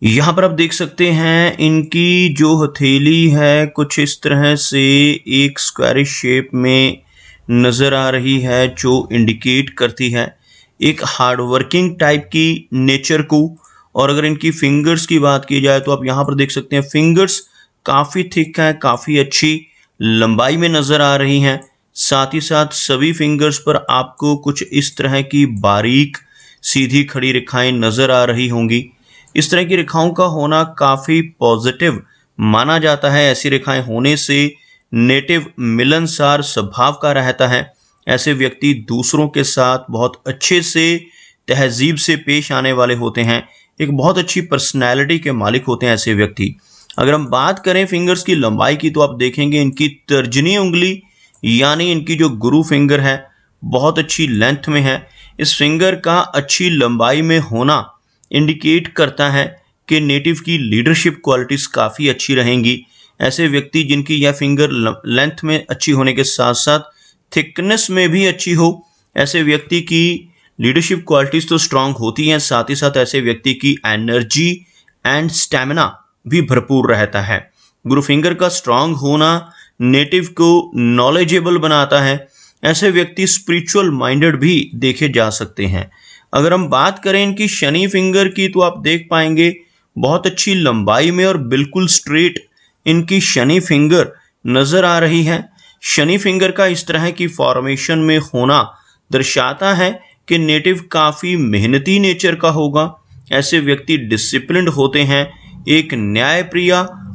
यहाँ पर आप देख सकते हैं इनकी जो हथेली है कुछ इस तरह से एक स्क्वायरिश शेप में नज़र आ रही है, जो इंडिकेट करती है एक हार्डवर्किंग टाइप की नेचर को। और अगर इनकी फिंगर्स की बात की जाए तो आप यहाँ पर देख सकते हैं फिंगर्स काफ़ी थिक हैं, काफ़ी अच्छी लंबाई में नज़र आ रही हैं। साथ ही साथ सभी फिंगर्स पर आपको कुछ इस तरह की बारीक सीधी खड़ी रेखाएं नज़र आ रही होंगी। इस तरह की रेखाओं का होना काफ़ी पॉजिटिव माना जाता है। ऐसी रेखाएं होने से नेटिव मिलनसार स्वभाव का रहता है। ऐसे व्यक्ति दूसरों के साथ बहुत अच्छे से तहजीब से पेश आने वाले होते हैं, एक बहुत अच्छी पर्सनैलिटी के मालिक होते हैं ऐसे व्यक्ति। अगर हम बात करें फिंगर्स की लंबाई की तो आप देखेंगे इनकी तर्जनी उंगली यानी इनकी जो गुरु फिंगर है बहुत अच्छी लेंथ में है। इस फिंगर का अच्छी लंबाई में होना इंडिकेट करता है कि नेटिव की लीडरशिप क्वालिटीज़ काफ़ी अच्छी रहेंगी। ऐसे व्यक्ति जिनकी यह फिंगर लेंथ में अच्छी होने के साथ साथ थिकनेस में भी अच्छी हो, ऐसे व्यक्ति की लीडरशिप क्वालिटीज़ तो स्ट्रांग होती हैं, साथ ही साथ ऐसे व्यक्ति की एनर्जी एंड स्टैमिना भी भरपूर रहता है। गुरु फिंगर का स्ट्रांग होना नेटिव को नॉलेजेबल बनाता है। ऐसे व्यक्ति स्पिरिचुअल माइंडेड भी देखे जा सकते हैं। अगर हम बात करें इनकी शनि फिंगर की तो आप देख पाएंगे बहुत अच्छी लंबाई में और बिल्कुल स्ट्रेट इनकी शनि फिंगर नज़र आ रही है। शनि फिंगर का इस तरह की फॉर्मेशन में होना दर्शाता है कि नेटिव काफ़ी मेहनती नेचर का होगा। ऐसे व्यक्ति डिसिप्लिन्ड होते हैं, एक न्यायप्रिय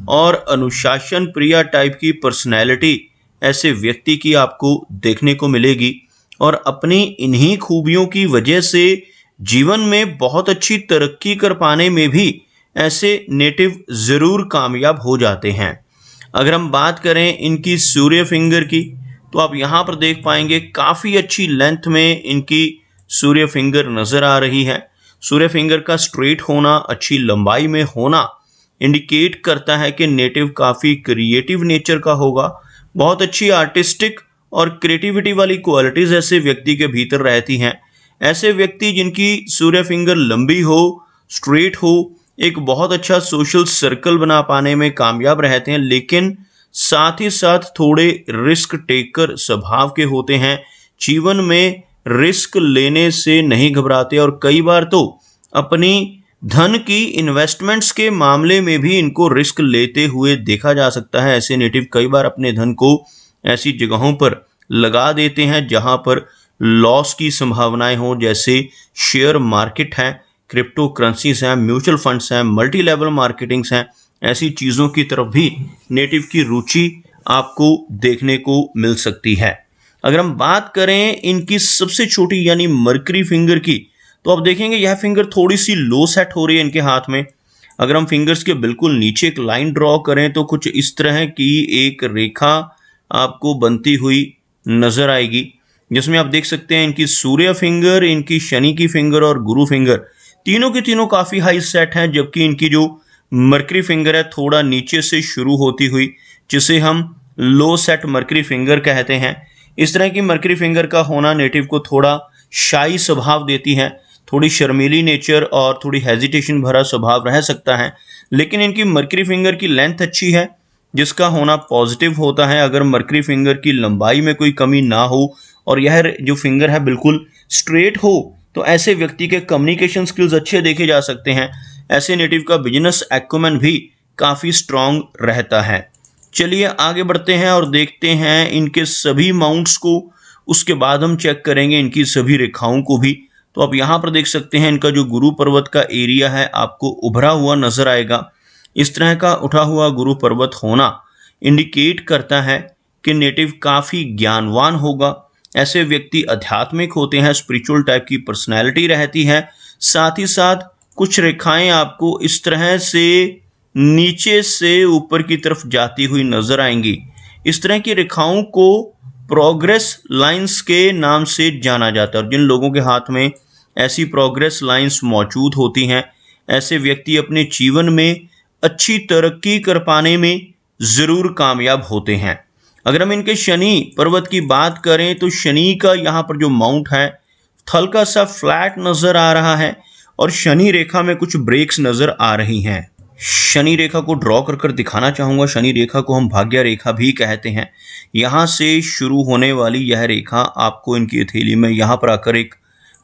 और अनुशासन प्रिय टाइप की पर्सनैलिटी ऐसे व्यक्ति की आपको देखने को मिलेगी। और अपनी इन्हीं खूबियों की वजह से जीवन में बहुत अच्छी तरक्की कर पाने में भी ऐसे नेटिव ज़रूर कामयाब हो जाते हैं। अगर हम बात करें इनकी सूर्य फिंगर की तो आप यहाँ पर देख पाएंगे काफ़ी अच्छी लेंथ में इनकी सूर्य फिंगर नज़र आ रही है। सूर्य फिंगर का स्ट्रेट होना, अच्छी लंबाई में होना इंडिकेट करता है कि नेटिव काफ़ी क्रिएटिव नेचर का होगा। बहुत अच्छी आर्टिस्टिक और क्रिएटिविटी वाली क्वालिटीज़ ऐसे व्यक्ति के भीतर रहती हैं। ऐसे व्यक्ति जिनकी सूर्य फिंगर लंबी हो, स्ट्रेट हो, एक बहुत अच्छा सोशल सर्कल बना पाने में कामयाब रहते हैं, लेकिन साथ ही साथ थोड़े रिस्क टेकर स्वभाव के होते हैं। जीवन में रिस्क लेने से नहीं घबराते और कई बार तो अपनी धन की इन्वेस्टमेंट्स के मामले में भी इनको रिस्क लेते हुए देखा जा सकता है। ऐसे नेटिव कई बार अपने धन को ऐसी जगहों पर लगा देते हैं जहां पर लॉस की संभावनाएं हों, जैसे शेयर मार्केट है, क्रिप्टो करेंसीज हैं, म्यूचुअल फंड्स हैं, मल्टी लेवल मार्केटिंग्स हैं। ऐसी चीज़ों की तरफ भी नेटिव की रुचि आपको देखने को मिल सकती है। अगर हम बात करें इनकी सबसे छोटी यानी मरकरी फिंगर की तो आप देखेंगे यह फिंगर थोड़ी सी लो सेट हो रही है इनके हाथ में। अगर हम फिंगर्स के बिल्कुल नीचे एक लाइन ड्रॉ करें तो कुछ इस तरह की एक रेखा आपको बनती हुई नज़र आएगी, जिसमें आप देख सकते हैं इनकी सूर्य फिंगर, इनकी शनि की फिंगर और गुरु फिंगर तीनों के तीनों काफ़ी हाई सेट हैं, जबकि इनकी जो मरकरी फिंगर है थोड़ा नीचे से शुरू होती हुई, जिसे हम लो सेट मरकरी फिंगर कहते हैं। इस तरह की मरकरी फिंगर का होना नेटिव को थोड़ा शाई स्वभाव देती है, थोड़ी शर्मीली नेचर और थोड़ी हेजिटेशन भरा स्वभाव रह सकता है। लेकिन इनकी मरकरी फिंगर की लेंथ अच्छी है, जिसका होना पॉजिटिव होता है। अगर मरकरी फिंगर की लंबाई में कोई कमी ना हो और यह जो फिंगर है बिल्कुल स्ट्रेट हो तो ऐसे व्यक्ति के कम्युनिकेशन स्किल्स अच्छे देखे जा सकते हैं। ऐसे नेटिव का बिजनेस एक्यूमेन भी काफ़ी स्ट्रांग रहता है। चलिए आगे बढ़ते हैं और देखते हैं इनके सभी माउंट्स को, उसके बाद हम चेक करेंगे इनकी सभी रेखाओं को भी। तो आप यहाँ पर देख सकते हैं इनका जो गुरु पर्वत का एरिया है आपको उभरा हुआ नजर आएगा। इस तरह का उठा हुआ गुरु पर्वत होना इंडिकेट करता है कि नेटिव काफ़ी ज्ञानवान होगा। ऐसे व्यक्ति आध्यात्मिक होते हैं, स्पिरिचुअल टाइप की पर्सनैलिटी रहती है। साथ ही साथ कुछ रेखाएं आपको इस तरह से नीचे से ऊपर की तरफ जाती हुई नजर आएंगी। इस तरह की रेखाओं को प्रोग्रेस लाइंस के नाम से जाना जाता है और जिन लोगों के हाथ में ऐसी प्रोग्रेस लाइंस मौजूद होती हैं, ऐसे व्यक्ति अपने जीवन में अच्छी तरक्की कर पाने में ज़रूर कामयाब होते हैं। अगर हम इनके शनि पर्वत की बात करें तो शनि का यहाँ पर जो माउंट है हल्का सा फ्लैट नज़र आ रहा है और शनि रेखा में कुछ ब्रेक्स नजर आ रही हैं। शनि रेखा को ड्रॉ कर दिखाना चाहूंगा। शनि रेखा को हम भाग्य रेखा भी कहते हैं। यहाँ से शुरू होने वाली यह रेखा आपको इनकी हथेली में यहाँ पर आकर एक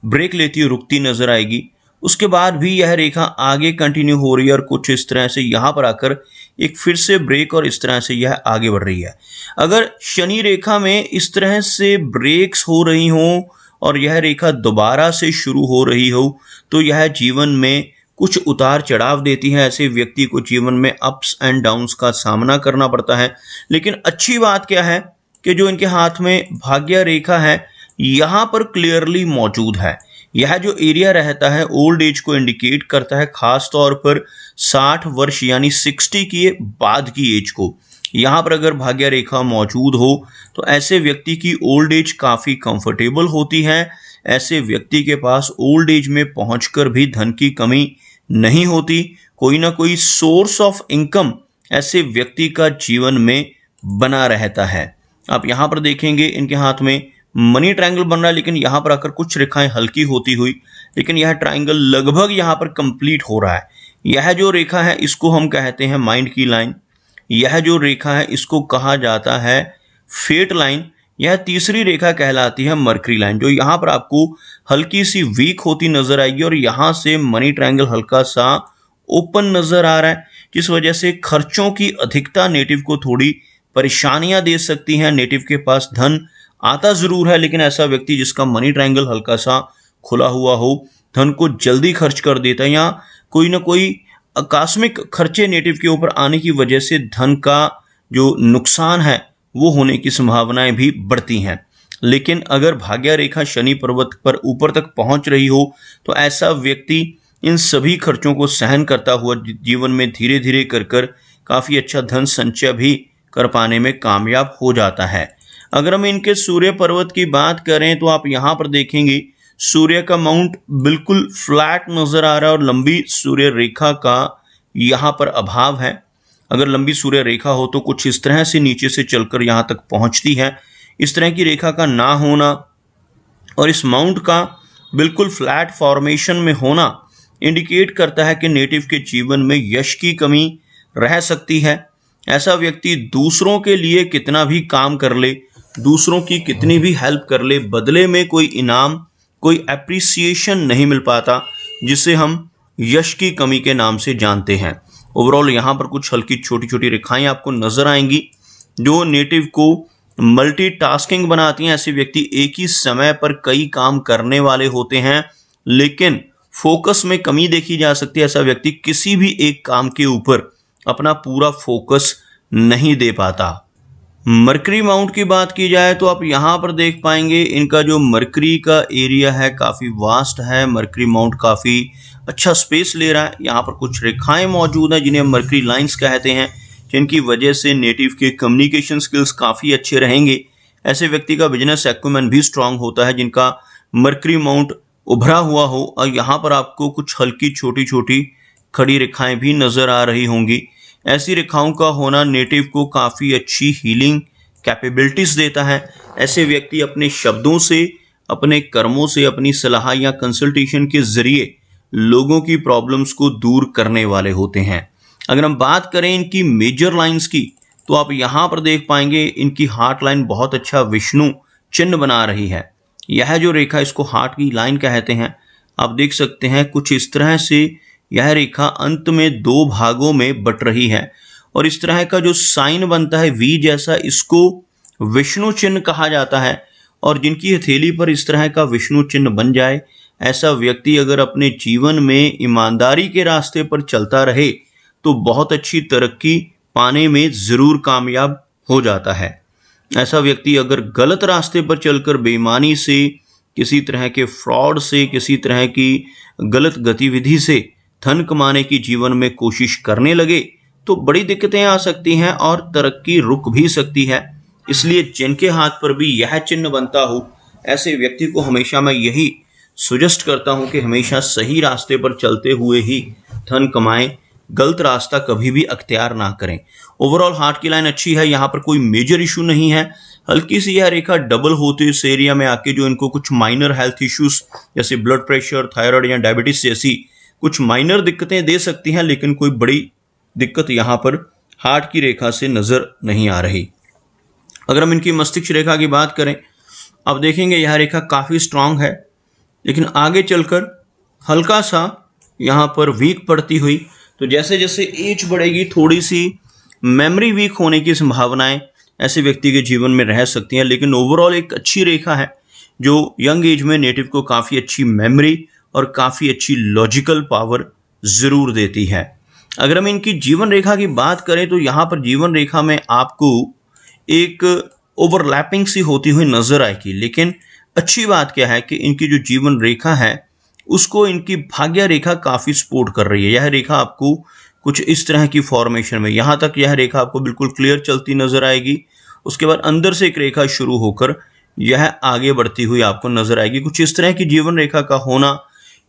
ब्रेक लेती हुई रुकती नजर आएगी। उसके बाद भी यह रेखा आगे कंटिन्यू हो रही है और कुछ इस तरह से यहाँ पर आकर एक फिर से ब्रेक और इस तरह से यह आगे बढ़ रही है। अगर शनि रेखा में इस तरह से ब्रेक्स हो रही हों और यह रेखा दोबारा से शुरू हो रही हो तो यह जीवन में कुछ उतार चढ़ाव देती है। ऐसे व्यक्ति को जीवन में अप्स एंड डाउन्स का सामना करना पड़ता है। लेकिन अच्छी बात क्या है कि जो इनके हाथ में भाग्य रेखा है यहाँ पर क्लियरली मौजूद है। यह जो एरिया रहता है ओल्ड एज को इंडिकेट करता है, खास तौर पर 60 वर्ष यानी 60 के बाद की एज को। यहाँ पर अगर भाग्य रेखा मौजूद हो तो ऐसे व्यक्ति की ओल्ड एज काफ़ी कंफर्टेबल होती है। ऐसे व्यक्ति के पास ओल्ड एज में पहुंचकर भी धन की कमी नहीं होती। कोई ना कोई सोर्स ऑफ इनकम ऐसे व्यक्ति का जीवन में बना रहता है। आप यहाँ पर देखेंगे इनके हाथ में मनी ट्रायंगल बन रहा है, लेकिन यहाँ पर आकर कुछ रेखाएं हल्की होती हुई, लेकिन यह ट्रायंगल लगभग यहाँ पर कंप्लीट हो रहा है। यह जो रेखा है इसको हम कहते हैं माइंड की लाइन। यह जो रेखा है इसको कहा जाता है फेट लाइन। यह तीसरी रेखा कहलाती है मरकरी लाइन, जो यहाँ पर आपको हल्की सी वीक होती नजर आएगी और यहाँ से मनी ट्रायंगल हल्का सा ओपन नजर आ रहा है, जिस वजह से खर्चों की अधिकता नेटिव को थोड़ी परेशानियां दे सकती हैं। नेटिव के पास धन आता जरूर है, लेकिन ऐसा व्यक्ति जिसका मनी ट्रायंगल हल्का सा खुला हुआ हो धन को जल्दी खर्च कर देता है, या कोई ना कोई आकस्मिक खर्चे नेटिव के ऊपर आने की वजह से धन का जो नुकसान है वो होने की संभावनाएं भी बढ़ती हैं। लेकिन अगर भाग्य रेखा शनि पर्वत पर ऊपर तक पहुंच रही हो तो ऐसा व्यक्ति इन सभी खर्चों को सहन करता हुआ जीवन में धीरे धीरे कर काफ़ी अच्छा धन संचय भी कर पाने में कामयाब हो जाता है। अगर हम इनके सूर्य पर्वत की बात करें तो आप यहाँ पर देखेंगे सूर्य का माउंट बिल्कुल फ्लैट नजर आ रहा है और लंबी सूर्य रेखा का यहाँ पर अभाव है। अगर लंबी सूर्य रेखा हो तो कुछ इस तरह से नीचे से चलकर यहाँ तक पहुँचती है। इस तरह की रेखा का ना होना और इस माउंट का बिल्कुल फ्लैट फॉर्मेशन में होना इंडिकेट करता है कि नेटिव के जीवन में यश की कमी रह सकती है। ऐसा व्यक्ति दूसरों के लिए कितना भी काम कर ले, दूसरों की कितनी भी हेल्प कर ले, बदले में कोई इनाम, कोई एप्रिसिएशन नहीं मिल पाता, जिसे हम यश की कमी के नाम से जानते हैं। ओवरऑल यहाँ पर कुछ हल्की छोटी छोटी रेखाएं आपको नजर आएंगी जो नेटिव को मल्टीटास्किंग बनाती हैं। ऐसे व्यक्ति एक ही समय पर कई काम करने वाले होते हैं, लेकिन फोकस में कमी देखी जा सकती है। ऐसा व्यक्ति किसी भी एक काम के ऊपर अपना पूरा फोकस नहीं दे पाता। मरकरी माउंट की बात की जाए तो आप यहाँ पर देख पाएंगे इनका जो मरकरी का एरिया है काफ़ी वास्ट है। मरकरी माउंट काफ़ी अच्छा स्पेस ले रहा है। यहाँ पर कुछ रेखाएं मौजूद हैं जिन्हें मरकरी लाइंस कहते हैं, जिनकी वजह से नेटिव के कम्युनिकेशन स्किल्स काफ़ी अच्छे रहेंगे। ऐसे व्यक्ति का बिजनेस एक्यूमेन भी स्ट्रांग होता है जिनका मरकरी माउंट उभरा हुआ हो। और यहाँ पर आपको कुछ हल्की छोटी छोटी खड़ी रेखाएं भी नज़र आ रही होंगी। ऐसी रेखाओं का होना नेटिव को काफ़ी अच्छी हीलिंग कैपेबिलिटीज़ देता है। ऐसे व्यक्ति अपने शब्दों से, अपने कर्मों से, अपनी सलाह या कंसल्टेशन के ज़रिए लोगों की प्रॉब्लम्स को दूर करने वाले होते हैं। अगर हम बात करें इनकी मेजर लाइंस की तो आप यहाँ पर देख पाएंगे इनकी हार्ट लाइन बहुत अच्छा विष्णु चिन्ह बना रही है। यह जो रेखा इसको हार्ट की लाइन कहते हैं। आप देख सकते हैं कुछ इस तरह से यह रेखा अंत में दो भागों में बट रही है और इस तरह का जो साइन बनता है वी जैसा, इसको विष्णु चिन्ह कहा जाता है। और जिनकी हथेली पर इस तरह का विष्णु चिन्ह बन जाए, ऐसा व्यक्ति अगर अपने जीवन में ईमानदारी के रास्ते पर चलता रहे तो बहुत अच्छी तरक्की पाने में ज़रूर कामयाब हो जाता है। ऐसा व्यक्ति अगर गलत रास्ते पर चलकर बेईमानी से, किसी तरह के फ्रॉड से, किसी तरह की गलत गतिविधि से धन कमाने की जीवन में कोशिश करने लगे तो बड़ी दिक्कतें आ सकती हैं और तरक्की रुक भी सकती है। इसलिए जिनके हाथ पर भी यह चिन्ह बनता हो, ऐसे व्यक्ति को हमेशा मैं यही सुजेस्ट करता हूं कि हमेशा सही रास्ते पर चलते हुए ही धन कमाएं, गलत रास्ता कभी भी अख्तियार ना करें। ओवरऑल हार्ट की लाइन अच्छी है, यहाँ पर कोई मेजर इशू नहीं है। हल्की सी यह रेखा डबल होते इस एरिया में आके जो इनको कुछ माइनर हेल्थ इश्यूज जैसे ब्लड प्रेशर, थायराइड या डायबिटीज जैसी कुछ माइनर दिक्कतें दे सकती हैं, लेकिन कोई बड़ी दिक्कत यहाँ पर हार्ट की रेखा से नजर नहीं आ रही। अगर हम इनकी मस्तिष्क रेखा की बात करें, आप देखेंगे यह रेखा काफ़ी स्ट्रांग है, लेकिन आगे चलकर हल्का सा यहाँ पर वीक पड़ती हुई, तो जैसे जैसे एज बढ़ेगी थोड़ी सी मेमोरी वीक होने की संभावनाएं ऐसे व्यक्ति के जीवन में रह सकती हैं। लेकिन ओवरऑल एक अच्छी रेखा है जो यंग एज में नेटिव को काफ़ी अच्छी मेमोरी और काफ़ी अच्छी लॉजिकल पावर ज़रूर देती है। अगर हम इनकी जीवन रेखा की बात करें तो यहाँ पर जीवन रेखा में आपको एक ओवरलैपिंग सी होती हुई नजर आएगी, लेकिन अच्छी बात क्या है कि इनकी जो जीवन रेखा है उसको इनकी भाग्य रेखा काफ़ी सपोर्ट कर रही है। यह रेखा आपको कुछ इस तरह की फॉर्मेशन में, यहाँ तक यह रेखा आपको बिल्कुल क्लियर चलती नजर आएगी, उसके बाद अंदर से एक रेखा शुरू होकर यह आगे बढ़ती हुई आपको नजर आएगी। कुछ इस तरह की जीवन रेखा का होना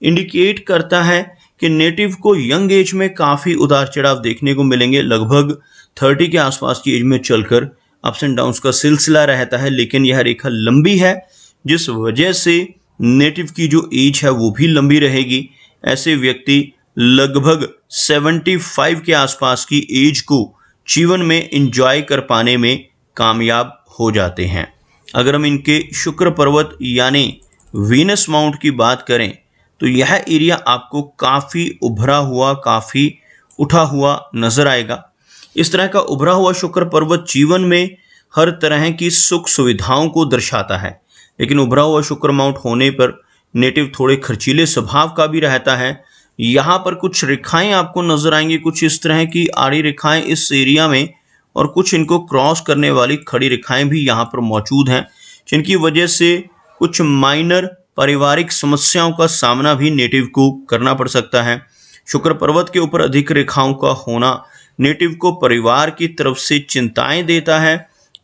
इंडिकेट करता है कि नेटिव को यंग एज में काफ़ी उतार चढ़ाव देखने को मिलेंगे। लगभग 30 के आसपास की एज में चलकर अप्स एंड डाउन्स का सिलसिला रहता है, लेकिन यह रेखा लंबी है जिस वजह से नेटिव की जो एज है वो भी लंबी रहेगी। ऐसे व्यक्ति लगभग 75 के आसपास की एज को जीवन में एंजॉय कर पाने में कामयाब हो जाते हैं। अगर हम इनके शुक्र पर्वत यानी वीनस माउंट की बात करें तो यह एरिया आपको काफ़ी उभरा हुआ, काफ़ी उठा हुआ नजर आएगा। इस तरह का उभरा हुआ शुक्र पर्वत जीवन में हर तरह की सुख सुविधाओं को दर्शाता है, लेकिन उभरा हुआ शुक्र माउंट होने पर नेटिव थोड़े खर्चीले स्वभाव का भी रहता है। यहाँ पर कुछ रेखाएं आपको नजर आएंगी, कुछ इस तरह की आड़ी रेखाएं इस एरिया में, और कुछ इनको क्रॉस करने वाली खड़ी रेखाएं भी यहाँ पर मौजूद हैं, जिनकी वजह से कुछ माइनर पारिवारिक समस्याओं का सामना भी नेटिव को करना पड़ सकता है। शुक्र पर्वत के ऊपर अधिक रेखाओं का होना नेटिव को परिवार की तरफ से चिंताएं देता है।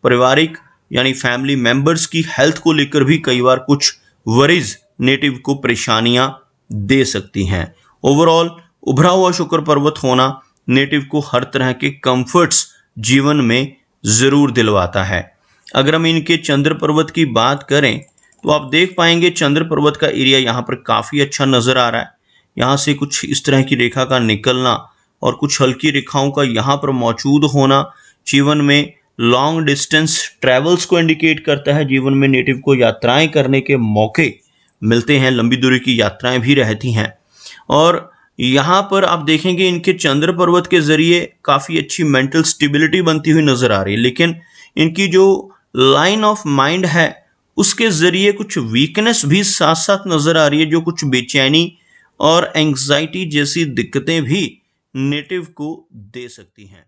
पारिवारिक यानी फैमिली मेंबर्स की हेल्थ को लेकर भी कई बार कुछ वरीज नेटिव को परेशानियां दे सकती हैं। ओवरऑल उभरा हुआ शुक्र पर्वत होना नेटिव को हर तरह के कंफर्ट्स जीवन में जरूर दिलवाता है। अगर हम इनके चंद्र पर्वत की बात करें तो आप देख पाएंगे चंद्र पर्वत का एरिया यहाँ पर काफ़ी अच्छा नज़र आ रहा है। यहाँ से कुछ इस तरह की रेखा का निकलना और कुछ हल्की रेखाओं का यहाँ पर मौजूद होना जीवन में लॉन्ग डिस्टेंस ट्रैवल्स को इंडिकेट करता है। जीवन में नेटिव को यात्राएं करने के मौके मिलते हैं, लंबी दूरी की यात्राएं भी रहती हैं। और यहाँ पर आप देखेंगे इनके चंद्र पर्वत के जरिए काफ़ी अच्छी मेंटल स्टेबिलिटी बनती हुई नजर आ रही है, लेकिन इनकी जो लाइन ऑफ माइंड है उसके जरिए कुछ वीकनेस भी साथ साथ नजर आ रही है, जो कुछ बेचैनी और एंग्जाइटी जैसी दिक्कतें भी नेटिव को दे सकती हैं।